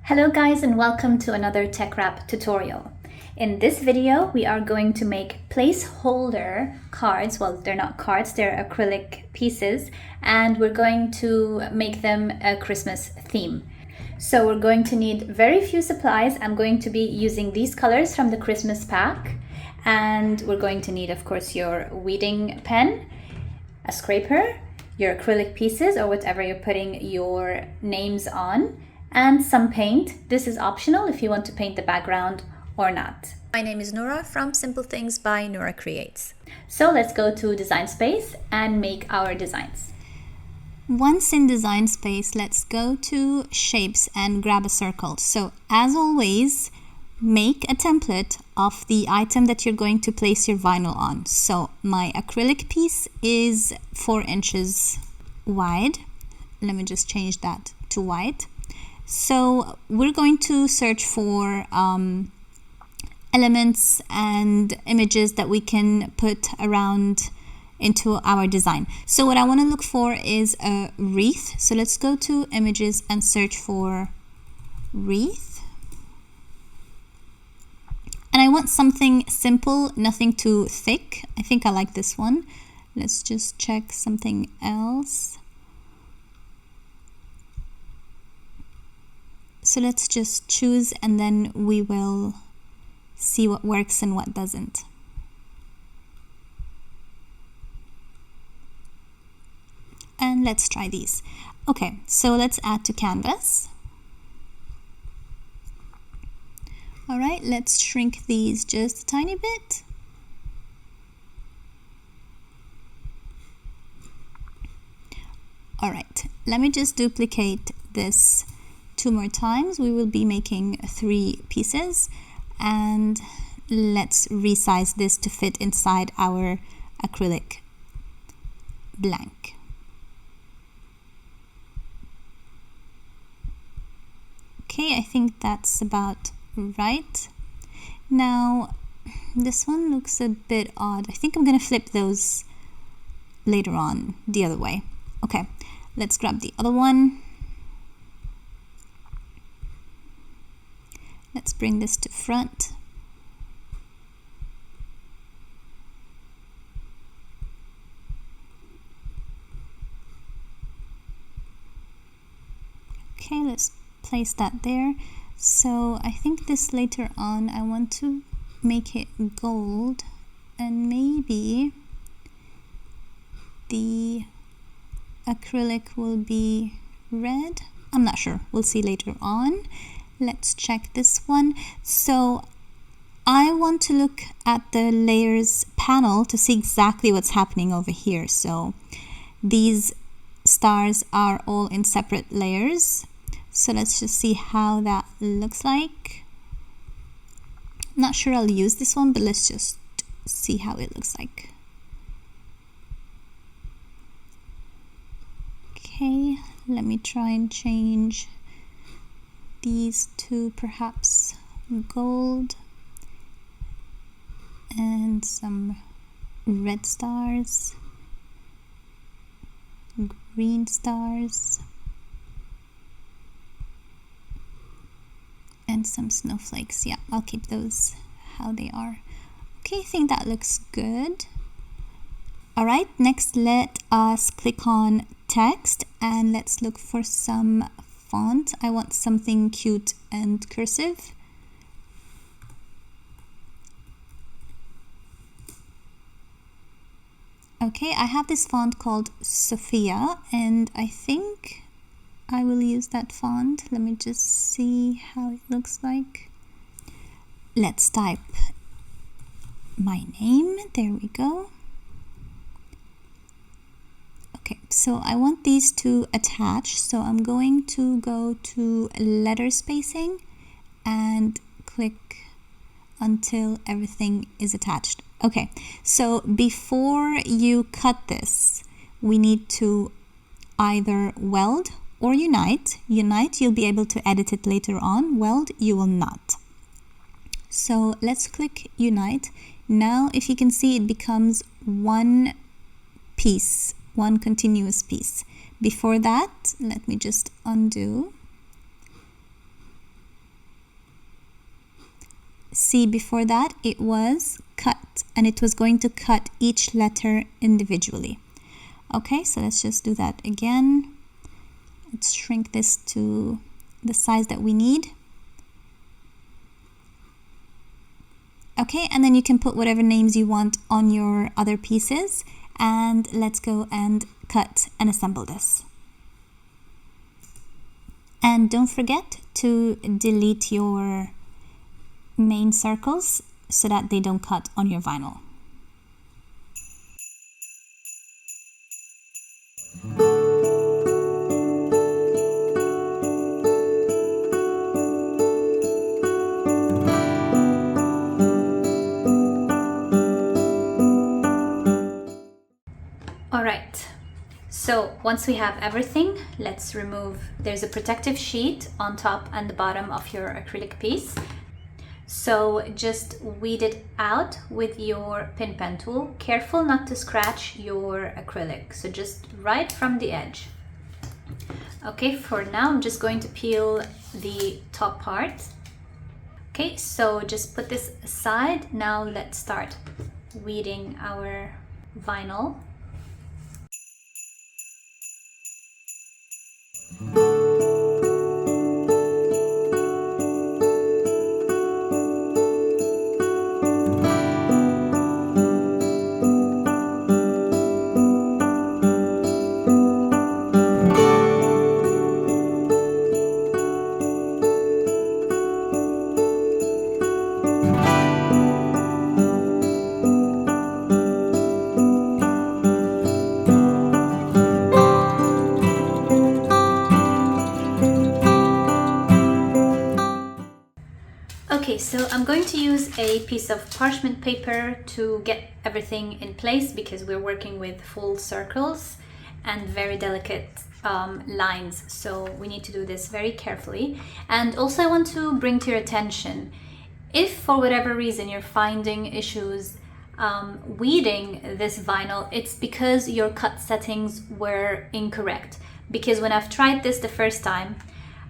Hello guys, and welcome to another tech wrap tutorial. In this video we are going to make placeholder cards. Well, they're not cards, they're acrylic pieces, and we're going to make them a Christmas theme. So we're going to need very few supplies. I'm going to be using these colors from the Christmas pack, and we're going to need, of course, your weeding pen, a scraper, your acrylic pieces or whatever you're putting your names on, and some paint. This is optional if you want to paint the background or not. My name is Noura from Simple Things by Noura Creates. So let's go to Design Space and make our designs. Once in Design Space, let's go to Shapes and grab a circle. So as always, make a template of the item that you're going to place your vinyl on. So my acrylic piece is 4 inches wide. Let me just change that to white. So we're going to search for elements and images that we can put around into our design. So what I want to look for is a wreath. So let's go to images and search for wreath. And I want something simple, nothing too thick. I think I like this one. Let's just check something else. So let's just choose and then we will see what works and what doesn't. And let's try these. Okay, so let's add to canvas. All right, let's shrink these just a tiny bit. All right, let me just duplicate this 2 more times. We will be making 3 pieces, and let's resize this to fit inside our acrylic blank. Okay, I think that's about right. Now this one looks a bit odd. I think I'm gonna flip those later on the other way. Okay, let's grab the other one. Let's bring this to front. Okay, let's place that there. So I think this later on I want to make it gold, and maybe the acrylic will be red. I'm not sure, we'll see later on. Let's check this one. So I want to look at the layers panel to see exactly what's happening over here. So these stars are all in separate layers. So let's just see how that looks like. Not sure I'll use this one, but let's just see how it looks like. Okay, let me try and change these to perhaps gold and some red stars, green stars, and some snowflakes. Yeah, I'll keep those how they are. Okay, I think that looks good. All right, next let us click on text and let's look for some font. I want something cute and cursive. Okay, I have this font called Sophia, and I think I will use that font. Let me just see how it looks like. Let's type my name. There we go. Okay, so I want these to attach, so I'm going to go to letter spacing and click until everything is attached. Okay, so before you cut this, we need to either weld or unite. Unite, you'll be able to edit it later on. Weld, you will not. So let's click unite. Now, if you can see, it becomes one piece, one continuous piece. Before that, let me just undo. see, before that it was cut, and it was going to cut each letter individually. Okay, so let's just do that again. Let's shrink this to the size that we need. Okay, and then you can put whatever names you want on your other pieces, and let's go and cut and assemble this. And don't forget to delete your main circles so that they don't cut on your vinyl. Alright, so once we have everything, let's remove, there's a protective sheet on top and the bottom of your acrylic piece. So just weed it out with your pin pen tool. Careful not to scratch your acrylic, so just right from the edge. Okay, for now I'm just going to peel the top part. Okay, so just put this aside. Now let's start weeding our vinyl. Okay, so I'm going to use a piece of parchment paper to get everything in place because we're working with full circles and very delicate lines, so we need to do this very carefully. And also I want to bring to your attention, if for whatever reason you're finding issues weeding this vinyl, it's because your cut settings were incorrect. Because when I've tried this the first time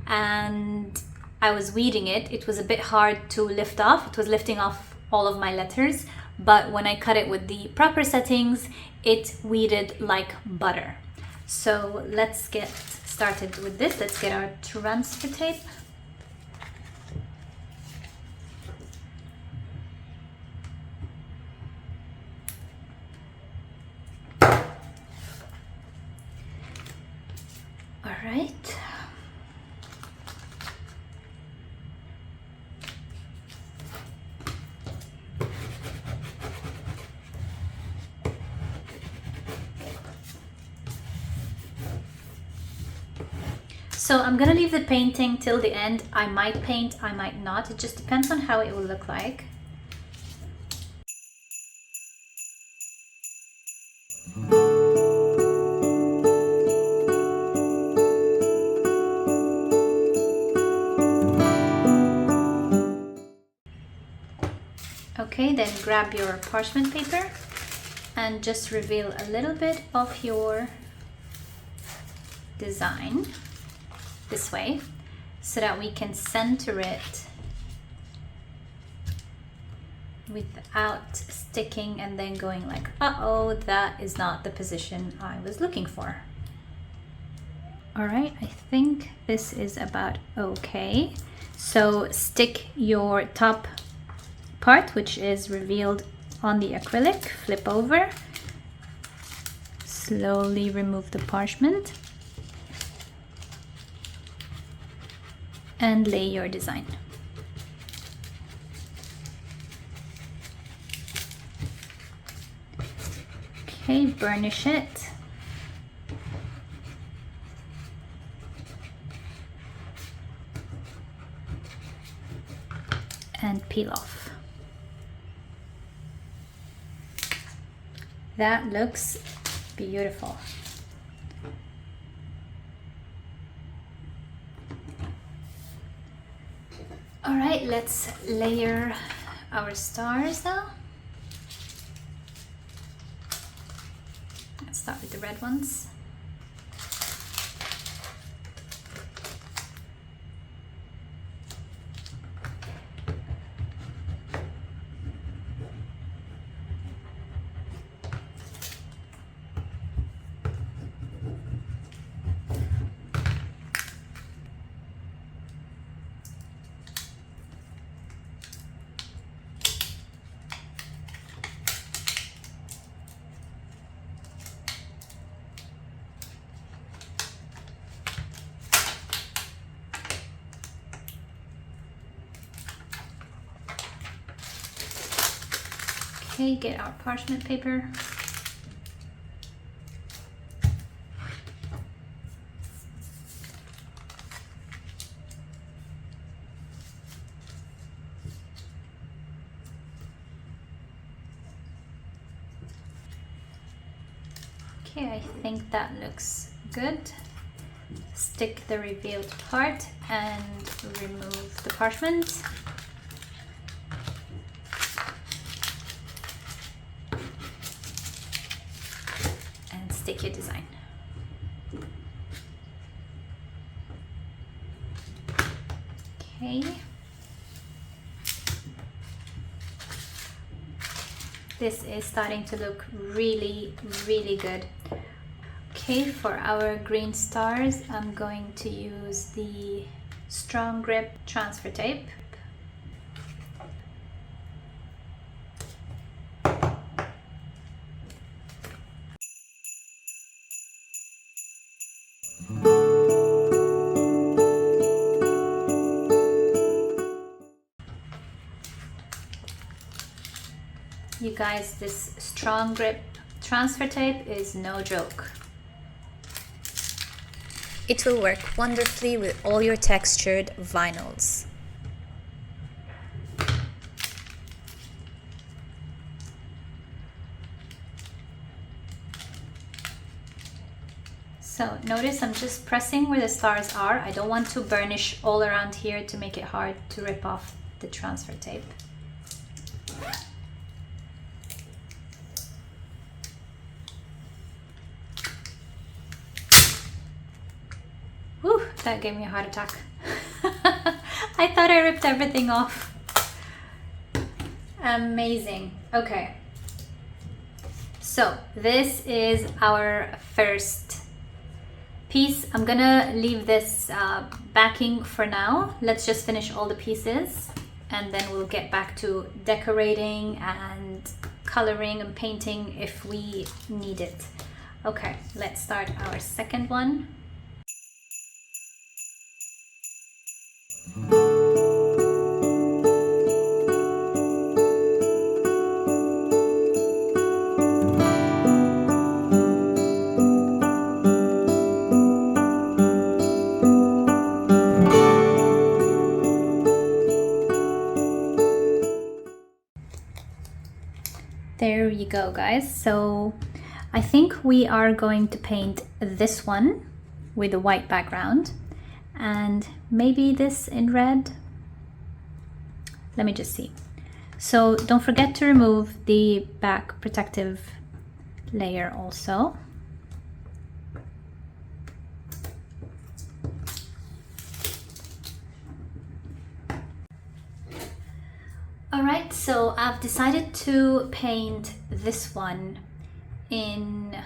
and I was weeding it, it was a bit hard to lift off. It was lifting off all of my letters, but when I cut it with the proper settings, it weeded like butter. So let's get started with this. Let's get our transfer tape. All right. So I'm gonna leave the painting till the end. I might paint, I might not. It just depends on how it will look like. Okay, then grab your parchment paper and just reveal a little bit of your design this way so that we can center it without sticking and then going like, uh-oh, that is not the position I was looking for. All right, I think this is about okay. So stick your top part, which is revealed on the acrylic, flip over, slowly remove the parchment, and lay your design. Okay, burnish it. And peel off. That looks beautiful. All right, let's layer our stars now. Let's start with the red ones. Okay, get our parchment paper. Okay, I think that looks good. Stick the revealed part and remove the parchment. And stick your design. Okay. This is starting to look really, really good. Okay, for our green stars, I'm going to use the strong grip transfer tape. You guys, this strong grip transfer tape is no joke. It will work wonderfully with all your textured vinyls. So notice I'm just pressing where the stars are. I don't want to burnish all around here to make it hard to rip off the transfer tape. Whew, that gave me a heart attack. I thought I ripped everything off. Amazing. Okay. So this is our first piece. I'm gonna leave this backing for now. Let's just finish all the pieces and then we'll get back to decorating and coloring and painting if we need it. Okay, let's start our second one. There you go, guys. So I think we are going to paint this one with a white background and maybe this in red. Let me just see. So don't forget to remove the back protective layer also. Alright, so I've decided to paint this one in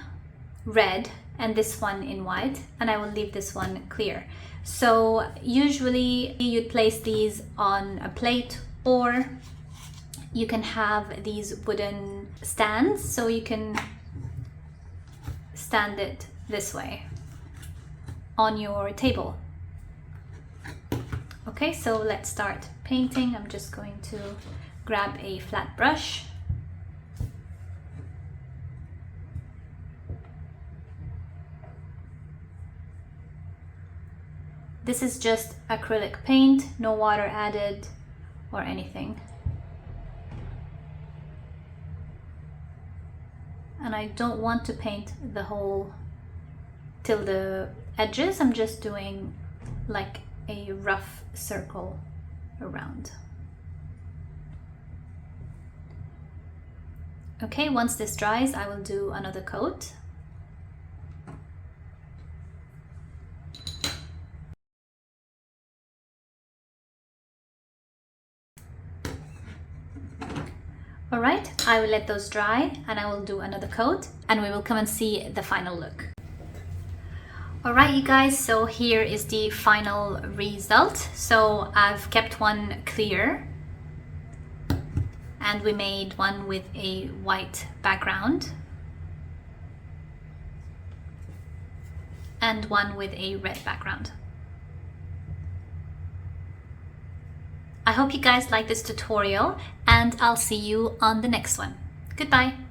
red and this one in white, and I will leave this one clear. So usually you'd place these on a plate, or you can have these wooden stands so you can stand it this way on your table. Okay, so let's start painting. I'm just going to grab a flat brush. This is just acrylic paint, no water added or anything. And I don't want to paint the whole till the edges. I'm just doing like a rough circle around. Okay, once this dries, I will do another coat. All right, I will let those dry and I will do another coat and we will come and see the final look. All right, you guys, so here is the final result. So I've kept one clear and we made one with a white background and one with a red background. I hope you guys like this tutorial and I'll see you on the next one. Goodbye.